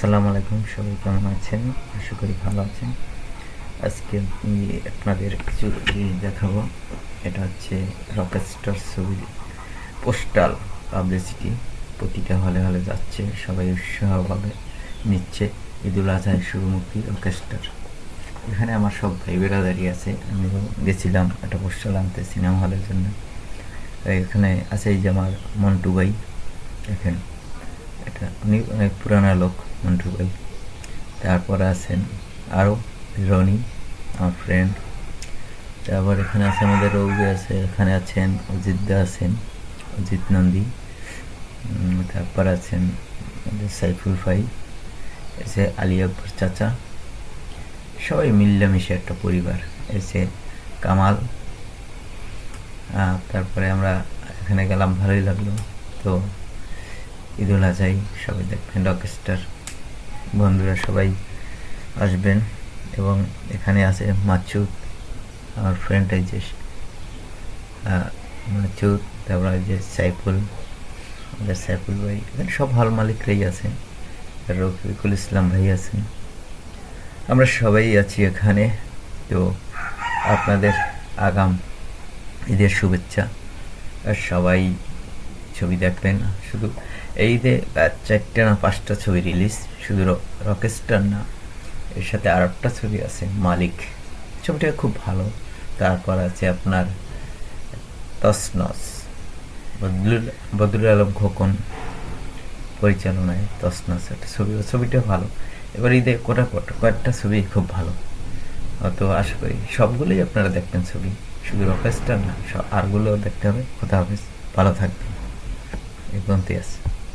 আসসালামু আলাইকুম, সবাই কেমন আছেন? আশা করি ভালো আছেন। আজকে আমি আপনাদের কিছু জিনিস দেখাবো। এটা হচ্ছে রকস্টার ছবির পোস্টাল পাবলিসিটি। প্রতিটা হলে হলে যাচ্ছে, সবাই উৎসাহভাবে নিচ্ছে। ঈদুল আজহায় শুভমুখী রকস্টার। এখানে আমার সব ভাই বেড়াদারি আছে, আমিও গেছিলাম একটা পোস্টাল আনতে সিনেমা হলের জন্য। এখানে আছে এই যে আমার মন্টু ভাই, দেখেন এটা উনি অনেক পুরানা লোক, মন্টু ভাই। তারপরে আছেন আরও রনি, আমার ফ্রেন্ড। তারপর এখানে আছে আমাদের রৌগে আছে, এখানে আছেন অজিত দা, আছেন অজিত নন্দী। তারপর আছেন আমাদের সাইফুল ভাই, এসে আলী আকবর চাচা। সবাই মিলেমিশে একটা পরিবার। এসে কামাল। তারপরে আমরা এখানে গেলাম, ভালোই লাগলো। তো ঈদুল আজহাই সবাই দেখবেন রকস্টার, বন্ধুরা সবাই আসবেন। এবং এখানে আছে মাচুদ, আমার ফ্রেন্ড, এই যে মাচুদ। তারপর যে সাইফুল, আমাদের সাইফুল ভাই। এখানে সব হল মালিকরাই আছে, রফিকুল ইসলাম ভাই আছেন, আমরা সবাই আছি এখানে। তো আপনাদের আগাম ঈদের শুভেচ্ছা। আর সবাই ছবি দেখবেন। শুধু এই ঈদে 4টা না 5টা ছবি রিলিজ, শুধু রকস্টার না, এর সাথে আর একটা ছবি আছে মালিক, ছবিটা খুব ভালো। তারপর আছে আপনার তসনস, বদরুল আলম খোকন পরিচালনায় তসনস একটা ছবি, ছবিটা ভালো। এবার ঈদে কয়েকটা ছবি খুব ভালো। তো আশা করি সবগুলোই আপনারা দেখবেন ছবি, শুধু রকস্টার না, আরগুলোও দেখতে হবে। খোদা হাফেজ, ভালো থাকবেন। এই পর্যন্তই আছে।